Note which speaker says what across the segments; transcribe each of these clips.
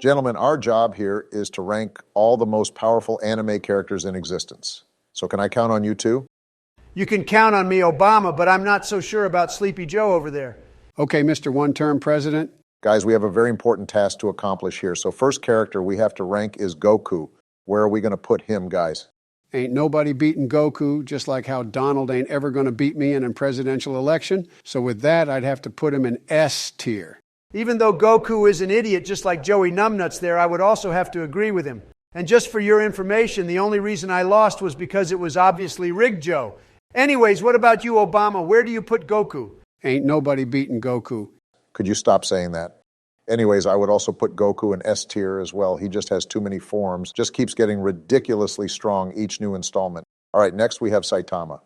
Speaker 1: Gentlemen, our job here is to rank all the most powerful anime characters in existence. So can I count on you too?
Speaker 2: You can count on me, Obama, but I'm not so sure about Sleepy Joe over there.
Speaker 3: Okay, Mr. One-Term President.
Speaker 1: Guys, we have a very important task to accomplish here. So first character we have to rank is Goku. Where are we going to put him, guys?
Speaker 3: Ain't nobody beating Goku, just like how Donald ain't ever going to beat me in a presidential election. So with that, I'd have to put him in S tier.
Speaker 2: Even though Goku is an idiot just like Joey Numbnuts there, I would also have to agree with him. And just for your information, the only reason I lost was because it was obviously rigged, Joe. Anyways, what about you, Obama? Where do you put Goku?
Speaker 3: Ain't nobody beating Goku.
Speaker 1: Could you stop saying that? Anyways, I would also put Goku in S tier as well. He just has too many forms, just keeps getting ridiculously strong each new installment. All right, next we have Saitama.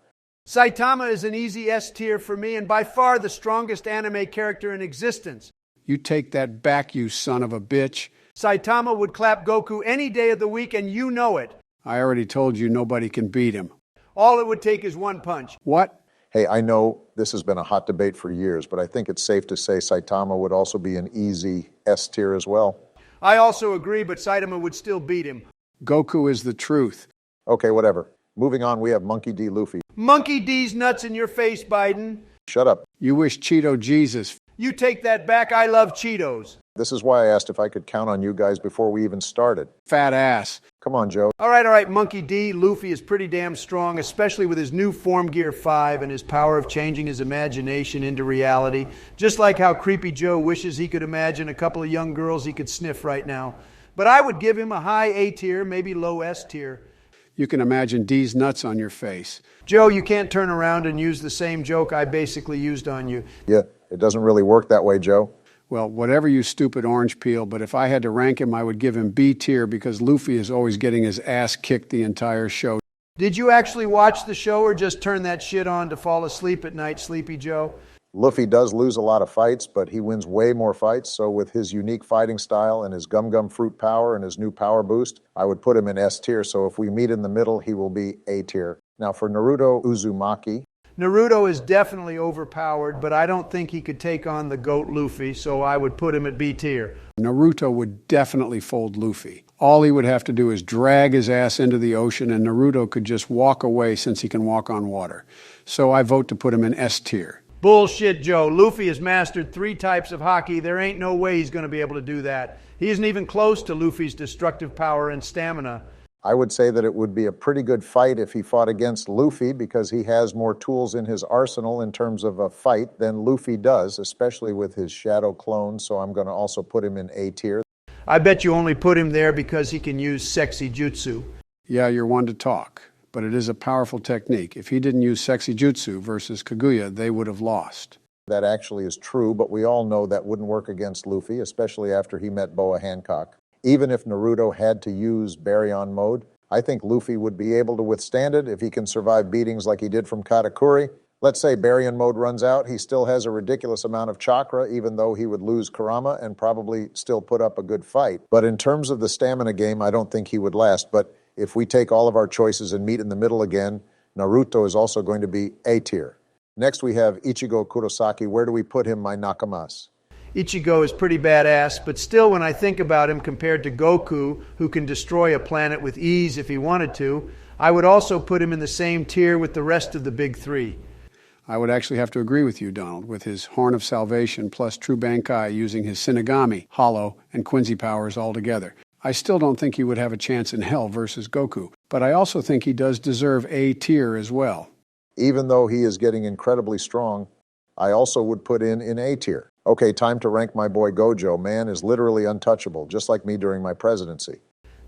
Speaker 2: Saitama is an easy S tier for me and by far the strongest anime character in existence.
Speaker 3: You take that back, you son of a bitch.
Speaker 2: Saitama would clap Goku any day of the week, and you know it.
Speaker 3: I already told you nobody can beat him.
Speaker 2: All it would take is one punch.
Speaker 3: What?
Speaker 1: Hey, I know this has been a hot debate for years, but I think it's safe to say Saitama would also be an easy S tier as well.
Speaker 2: I also agree, but Saitama would still beat him.
Speaker 3: Goku is the truth.
Speaker 1: Okay, whatever. Moving on, we have Monkey D. Luffy.
Speaker 2: Monkey D's nuts in your face, Biden.
Speaker 1: Shut up.
Speaker 3: You wish Cheeto Jesus.
Speaker 2: You take that back. I love Cheetos.
Speaker 1: This is why I asked if I could count on you guys before we even started.
Speaker 3: Fat ass.
Speaker 1: Come on, Joe.
Speaker 2: All right, Monkey D. Luffy is pretty damn strong, especially with his new Form Gear 5 and his power of changing his imagination into reality. Just like how Creepy Joe wishes he could imagine a couple of young girls he could sniff right now. But I would give him a high A tier, maybe low S tier.
Speaker 3: You can imagine D's nuts on your face.
Speaker 2: Joe, you can't turn around and use the same joke I basically used on you.
Speaker 1: Yeah, it doesn't really work that way, Joe.
Speaker 3: Well, whatever, you stupid orange peel, but if I had to rank him, I would give him B tier because Luffy is always getting his ass kicked the entire show.
Speaker 2: Did you actually watch the show or just turn that shit on to fall asleep at night, Sleepy Joe?
Speaker 1: Luffy does lose a lot of fights, but he wins way more fights, so with his unique fighting style and his Gum Gum Fruit power and his new power boost, I would put him in S tier, so if we meet in the middle, he will be A tier. Now for Naruto Uzumaki.
Speaker 2: Naruto is definitely overpowered, but I don't think he could take on the GOAT Luffy, so I would put him at B tier.
Speaker 3: Naruto would definitely fold Luffy. All he would have to do is drag his ass into the ocean, and Naruto could just walk away since he can walk on water. So I vote to put him in S tier.
Speaker 2: Bullshit, Joe. Luffy has mastered 3 types of haki. There ain't no way he's going to be able to do that. He isn't even close to Luffy's destructive power and stamina.
Speaker 1: I would say that it would be a pretty good fight if he fought against Luffy because he has more tools in his arsenal in terms of a fight than Luffy does, especially with his shadow clone, so I'm going to also put him in A tier.
Speaker 2: I bet you only put him there because he can use sexy jutsu.
Speaker 3: Yeah, you're one to talk, but it is a powerful technique. If he didn't use sexy jutsu versus Kaguya, they would have lost.
Speaker 1: That actually is true, but we all know that wouldn't work against Luffy, especially after he met Boa Hancock. Even if Naruto had to use Baryon mode, I think Luffy would be able to withstand it if he can survive beatings like he did from Katakuri. Let's say Baryon mode runs out, he still has a ridiculous amount of chakra, even though he would lose Kurama and probably still put up a good fight. But in terms of the stamina game, I don't think he would last. But if we take all of our choices and meet in the middle again, Naruto is also going to be A tier. Next we have Ichigo Kurosaki. Where do we put him, my nakamas?
Speaker 2: Ichigo is pretty badass, but still when I think about him compared to Goku, who can destroy a planet with ease if he wanted to, I would also put him in the same tier with the rest of the big 3.
Speaker 3: I would actually have to agree with you, Donald, with his Horn of Salvation plus True Bankai using his Shinigami, Hollow, and Quincy powers all together. I still don't think he would have a chance in hell versus Goku, but I also think he does deserve A tier as well.
Speaker 1: Even though he is getting incredibly strong, I also would put in A tier. Okay, time to rank my boy Gojo. Man is literally untouchable, just like me during my presidency.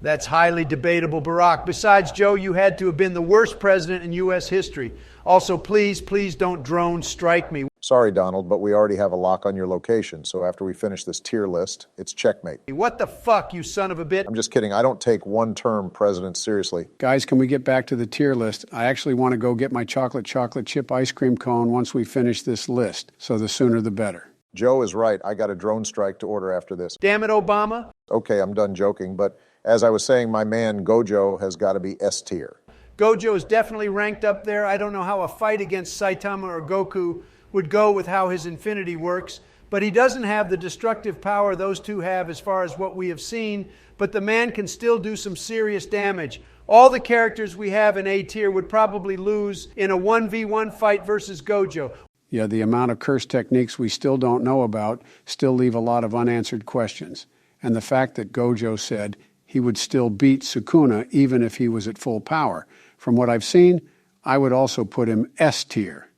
Speaker 2: That's highly debatable, Barack. Besides, Joe, you had to have been the worst president in U.S. history. Also, please don't drone strike me.
Speaker 1: Sorry, Donald, but we already have a lock on your location, so after we finish this tier list, it's checkmate.
Speaker 2: What the fuck, you son of a bitch?
Speaker 1: I'm just kidding. I don't take one-term presidents seriously.
Speaker 3: Guys, can we get back to the tier list? I actually want to go get my chocolate chip ice cream cone once we finish this list, so the sooner the better.
Speaker 1: Joe is right. I got a drone strike to order after this.
Speaker 2: Damn it, Obama.
Speaker 1: Okay, I'm done joking, but as I was saying, my man Gojo has got to be S tier.
Speaker 2: Gojo is definitely ranked up there. I don't know how a fight against Saitama or Goku would go with how his infinity works, but he doesn't have the destructive power those two have as far as what we have seen, but the man can still do some serious damage. All the characters we have in A tier would probably lose in a 1v1 fight versus Gojo.
Speaker 3: Yeah, the amount of curse techniques we still don't know about still leave a lot of unanswered questions. And the fact that Gojo said he would still beat Sukuna even if he was at full power. From what I've seen, I would also put him S tier.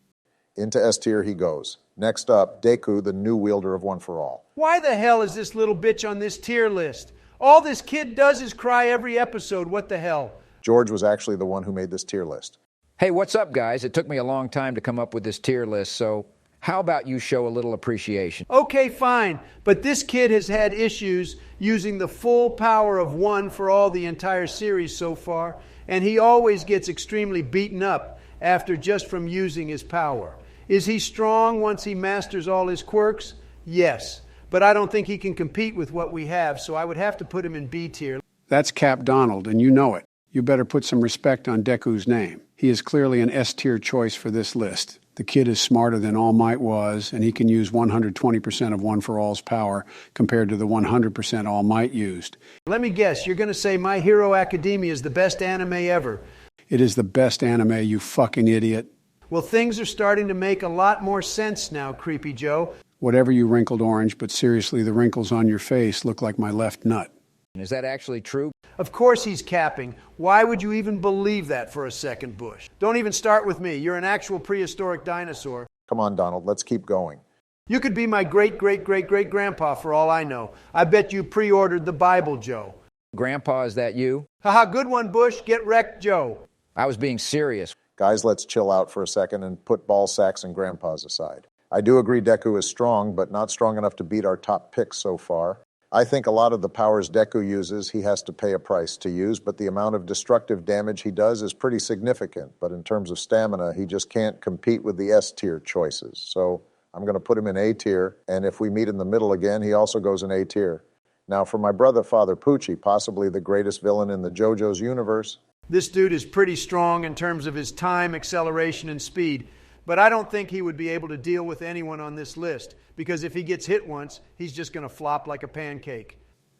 Speaker 1: Into S tier he goes. Next up, Deku, the new wielder of One for All.
Speaker 2: Why the hell is this little bitch on this tier list? All this kid does is cry every episode. What the hell?
Speaker 1: George was actually the one who made this tier list.
Speaker 4: Hey, what's up, guys? It took me a long time to come up with this tier list, so how about you show a little appreciation?
Speaker 2: Okay, fine, but this kid has had issues using the full power of One for All the entire series so far, and he always gets extremely beaten up after just from using his power. Is he strong once he masters all his quirks? Yes, but I don't think he can compete with what we have, so I would have to put him in B tier.
Speaker 3: That's Cap Donald, and you know it. You better put some respect on Deku's name. He is clearly an S-tier choice for this list. The kid is smarter than All Might was, and he can use 120% of One for All's power compared to the 100% All Might used.
Speaker 2: Let me guess, you're going to say My Hero Academia is the best anime ever.
Speaker 3: It is the best anime, you fucking idiot.
Speaker 2: Well, things are starting to make a lot more sense now, Creepy Joe.
Speaker 3: Whatever you wrinkled orange, but seriously, the wrinkles on your face look like my left nut.
Speaker 4: Is that actually true?
Speaker 2: Of course he's capping. Why would you even believe that for a second, Bush? Don't even start with me. You're an actual prehistoric dinosaur.
Speaker 1: Come on, Donald, let's keep going.
Speaker 2: You could be my great-great-great-great-grandpa for all I know. I bet you pre-ordered the Bible, Joe.
Speaker 4: Grandpa, is that you?
Speaker 2: Haha, good one, Bush. Get wrecked, Joe.
Speaker 4: I was being serious.
Speaker 1: Guys, let's chill out for a second and put ball sacks and grandpas aside. I do agree Deku is strong, but not strong enough to beat our top picks so far. I think a lot of the powers Deku uses, he has to pay a price to use, but the amount of destructive damage he does is pretty significant. But in terms of stamina, he just can't compete with the S-tier choices. So I'm going to put him in A tier, and if we meet in the middle again, he also goes in A tier. Now, for my brother, Father Pucci, possibly the greatest villain in the JoJo's universe.
Speaker 2: This dude is pretty strong in terms of his time, acceleration, and speed. But I don't think he would be able to deal with anyone on this list, because if he gets hit once, he's just going to flop like a pancake.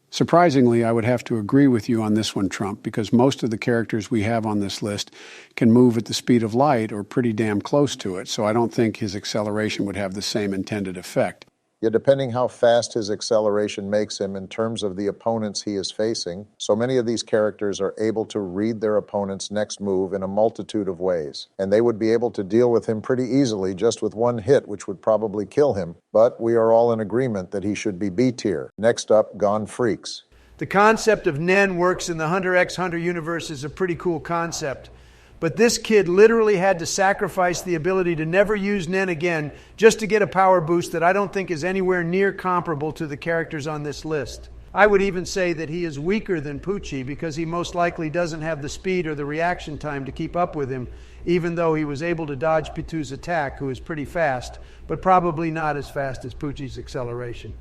Speaker 3: Surprisingly, I would have to agree with you on this one, Trump, because most of the characters we have on this list can move at the speed of light or pretty damn close to it, so I don't think his acceleration would have the same intended effect.
Speaker 1: Yet depending how fast his acceleration makes him in terms of the opponents he is facing, so many of these characters are able to read their opponent's next move in a multitude of ways. And they would be able to deal with him pretty easily just with one hit, which would probably kill him. But we are all in agreement that he should be B tier. Next up, Gone Freaks.
Speaker 2: The concept of Nen works in the Hunter x Hunter universe is a pretty cool concept. But this kid literally had to sacrifice the ability to never use Nen again just to get a power boost that I don't think is anywhere near comparable to the characters on this list. I would even say that he is weaker than Pucci because he most likely doesn't have the speed or the reaction time to keep up with him, even though he was able to dodge Pitu's attack, who is pretty fast, but probably not as fast as Pucci's acceleration.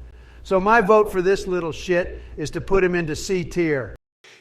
Speaker 2: So my vote for this little shit is to put him into C tier.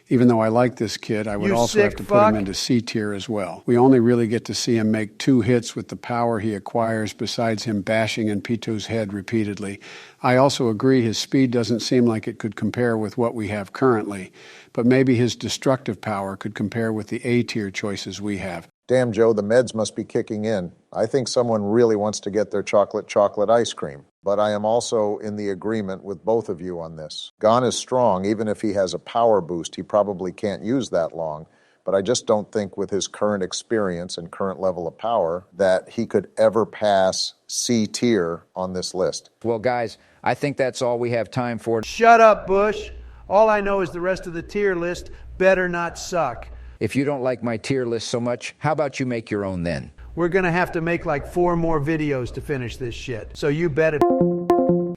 Speaker 3: Even though I like this kid, I would also have to put him into C tier as well. We only really get to see him make 2 hits with the power he acquires besides him bashing in Pito's head repeatedly. I also agree his speed doesn't seem like it could compare with what we have currently, but maybe his destructive power could compare with the A tier choices we have.
Speaker 1: Damn, Joe, the meds must be kicking in. I think someone really wants to get their chocolate ice cream. But I am also in the agreement with both of you on this. Gon is strong. Even if he has a power boost, he probably can't use that long. But I just don't think with his current experience and current level of power that he could ever pass C tier on this list.
Speaker 4: Well, guys, I think that's all we have time for.
Speaker 2: Shut up, Bush. All I know is the rest of the tier list better not suck.
Speaker 4: If you don't like my tier list so much, how about you make your own then?
Speaker 2: We're going to have to make like 4 more videos to finish this shit. So you bet it.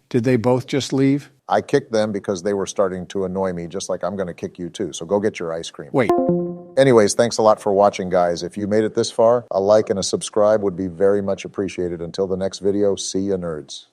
Speaker 3: Did they both just leave?
Speaker 1: I kicked them because they were starting to annoy me, just like I'm going to kick you too. So go get your ice cream.
Speaker 3: Wait.
Speaker 1: Anyways, thanks a lot for watching, guys. If you made it this far, a like and a subscribe would be very much appreciated. Until the next video, see ya, nerds.